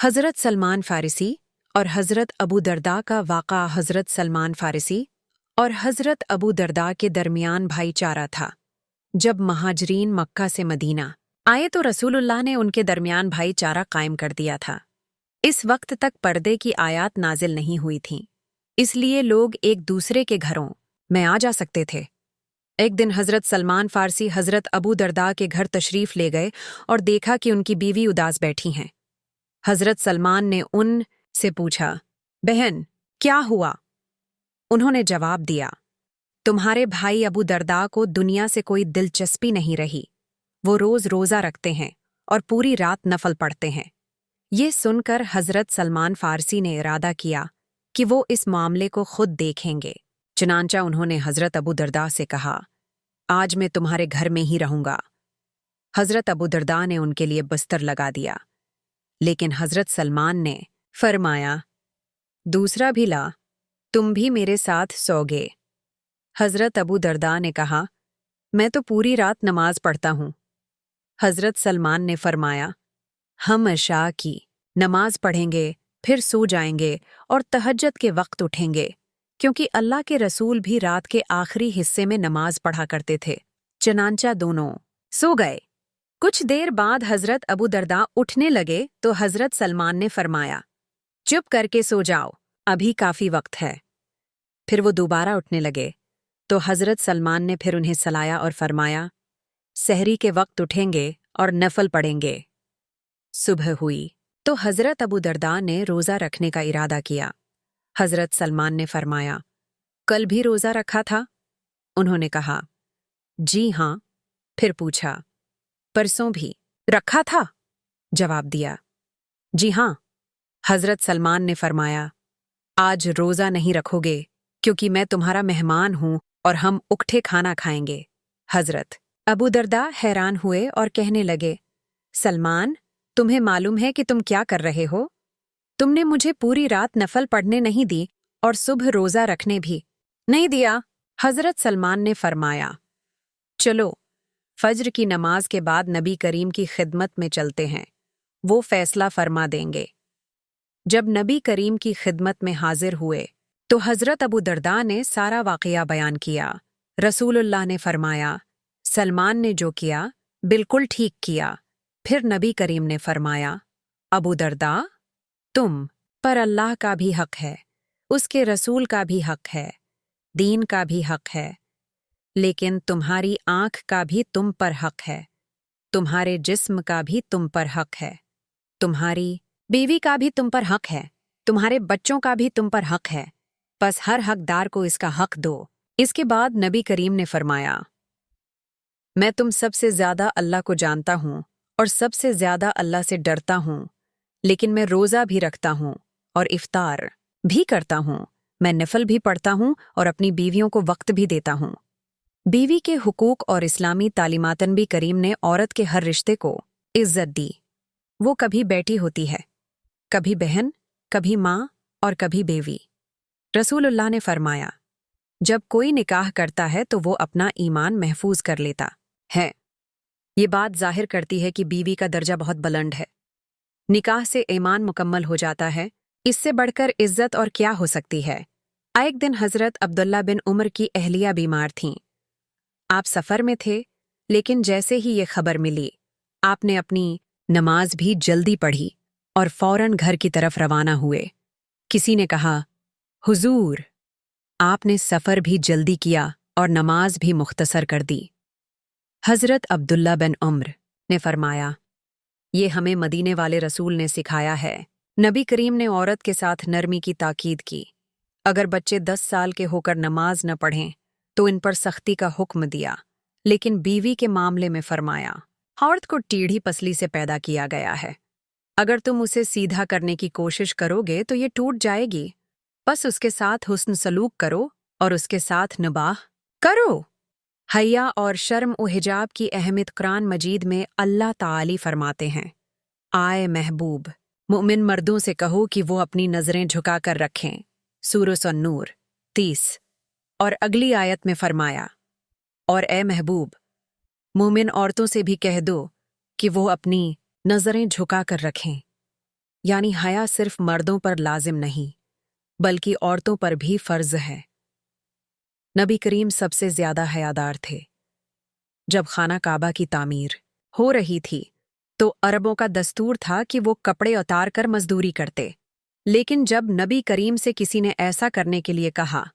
हज़रत सलमान फ़ारिसी और हज़रत अबू दरदा का वाक़ा। हज़रत सलमान फ़ारिसी और हज़रत अबू दरदा के दरमियान भाईचारा था। जब महाजरीन मक्का से मदीना आए तो रसूलुल्लाह ने उनके दरमियान भाईचारा कायम कर दिया था। इस वक्त तक पर्दे की आयात नाजिल नहीं हुई थीं, इसलिए लोग एक दूसरे के घरों में आ जा सकते थे। एक दिन हज़रत सलमान फ़ारसी हज़रत अबू दरदा के घर तशरीफ़ ले गए और देखा कि उनकी बीवी उदास बैठी हैं। हज़रत सलमान ने उन से पूछा, बहन, क्या हुआ? उन्होंने जवाब दिया, तुम्हारे भाई अबू दरदा को दुनिया से कोई दिलचस्पी नहीं रही। वो रोज़ रोज़ा रखते हैं और पूरी रात नफल पढ़ते हैं। ये सुनकर हज़रत सलमान फ़ारसी ने इरादा किया कि वो इस मामले को खुद देखेंगे। चुनांचा उन्होंने हज़रत अबू दरदा से कहा, आज मैं तुम्हारे घर में ही रहूंगा। हज़रत अबू दरदा ने उनके लिए बिस्तर लगा दिया, लेकिन हज़रत सलमान ने फरमाया, दूसरा भी ला, तुम भी मेरे साथ सोगे। हज़रत अबू दरदा ने कहा, मैं तो पूरी रात नमाज पढ़ता हूँ। हज़रत सलमान ने फरमाया, हम इशा की नमाज पढ़ेंगे, फिर सो जाएंगे और तहज्जुद के वक्त उठेंगे, क्योंकि अल्लाह के रसूल भी रात के आखिरी हिस्से में नमाज पढ़ा करते थे। चनांचा दोनों सो गए। कुछ देर बाद हज़रत अबू दरदा उठने लगे तो हज़रत सलमान ने फरमाया, चुप करके सो जाओ, अभी काफ़ी वक्त है। फिर वो दोबारा उठने लगे तो हज़रत सलमान ने फिर उन्हें सलाया और फरमाया, सहरी के वक्त उठेंगे और नफल पढ़ेंगे। सुबह हुई तो हज़रत अबू दरदा ने रोज़ा रखने का इरादा किया। हज़रत सलमान ने फरमाया, कल भी रोज़ा रखा था? उन्होंने कहा, जी हाँ। फिर पूछा, परसों भी रखा था? जवाब दिया, जी हाँ। हज़रत सलमान ने फरमाया, आज रोज़ा नहीं रखोगे क्योंकि मैं तुम्हारा मेहमान हूँ और हम उकठे खाना खाएंगे। हज़रत अबू दरदा हैरान हुए और कहने लगे, सलमान, तुम्हें मालूम है कि तुम क्या कर रहे हो? तुमने मुझे पूरी रात नफल पढ़ने नहीं दी और सुबह रोज़ा रखने भी नहीं दिया। हज़रत सलमान ने फरमाया, चलो फज्र की नमाज के बाद नबी करीम की खिदमत में चलते हैं, वो फैसला फरमा देंगे। जब नबी करीम की खिदमत में हाजिर हुए तो हज़रत अबू दरदा ने सारा वाक़या बयान किया। रसूलुल्लाह ने फरमाया, सलमान ने जो किया बिल्कुल ठीक किया। फिर नबी करीम ने फरमाया, अबू दरदा, तुम पर अल्लाह का भी हक है, उसके रसूल का भी हक है, दीन का भी हक है, लेकिन तुम्हारी आँख का भी तुम पर हक है, तुम्हारे जिस्म का भी तुम पर हक है, तुम्हारी बीवी का भी तुम पर हक है, तुम्हारे बच्चों का भी तुम पर हक है। बस हर हकदार को इसका हक दो। इसके बाद नबी करीम ने फरमाया, मैं तुम सबसे ज़्यादा अल्लाह को जानता हूँ और सबसे ज़्यादा अल्लाह से डरता हूँ, लेकिन मैं रोज़ा भी रखता हूँ और इफ्तार भी करता हूँ। मैं नफल भी पढ़ता हूँ और अपनी बीवियों को वक्त भी देता हूँ। बीवी के हुकूक और इस्लामी तालीमातन भी करीम ने औरत के हर रिश्ते को इज्जत दी। वो कभी बेटी होती है, कभी बहन, कभी माँ और कभी बेवी। रसूलुल्लाह ने फरमाया, जब कोई निकाह करता है तो वो अपना ईमान महफूज कर लेता है। ये बात जाहिर करती है कि बीवी का दर्जा बहुत बुलंद है। निकाह से ईमान मुकम्मल हो जाता है, इससे बढ़कर इज्जत और क्या हो सकती है। एक दिन हज़रत अब्दुल्ला बिन उमर की अहलिया बीमार थीं। आप सफ़र में थे, लेकिन जैसे ही ये खबर मिली, आपने अपनी नमाज भी जल्दी पढ़ी और फौरन घर की तरफ रवाना हुए। किसी ने कहा, हुजूर, आपने सफ़र भी जल्दी किया और नमाज भी मुख्तसर कर दी। हज़रत अब्दुल्ला बिन उमर ने फरमाया, ये हमें मदीने वाले रसूल ने सिखाया है। नबी करीम ने औरत के साथ नरमी की ताकीद की। अगर बच्चे 10 साल के होकर नमाज न पढ़ें तो इन पर सख्ती का हुक्म दिया, लेकिन बीवी के मामले में फरमाया, औरत को टीढ़ी पसली से पैदा किया गया है। अगर तुम उसे सीधा करने की कोशिश करोगे तो ये टूट जाएगी। बस उसके साथ हुस्न सलूक करो और उसके साथ निबाह करो। हया और शर्म व हिजाब की अहमियत कुरान मजीद में अल्लाह ताली फरमाते हैं, आए महबूब, मुमिन मर्दों से कहो कि वो अपनी नज़रें झुकाकर रखें। सूरह अन-नूर 30। और अगली आयत में फरमाया, और ए महबूब, मुमिन औरतों से भी कह दो कि वो अपनी नज़रें झुकाकर रखें। यानी हया सिर्फ मर्दों पर लाजिम नहीं बल्कि औरतों पर भी फर्ज है। नबी करीम सबसे ज्यादा हयादार थे। जब खाना काबा की तामीर हो रही थी तो अरबों का दस्तूर था कि वो कपड़े उतार कर मजदूरी करते, लेकिन जब नबी करीम से किसी ने ऐसा करने के लिए कहा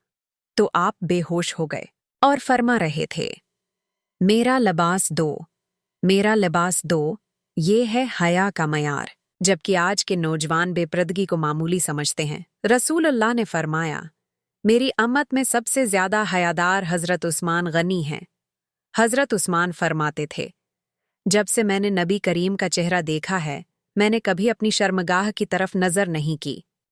तो आप बेहोश हो गए और फरमा रहे थे, मेरा लिबास दो, मेरा लिबास दो, ये है हया का मयार। जबकि आज के नौजवान बेपर्दगी को मामूली समझते हैं। रसूलुल्लाह ने फरमाया, मेरी अम्मत में सबसे ज्यादा हयादार हजरत उस्मान गनी हैं। हजरत उस्मान फरमाते थे, जब से मैंने नबी करीम का चेहरा देखा है मैंने कभी अपनी शर्मगाह की तरफ नजर नहीं की।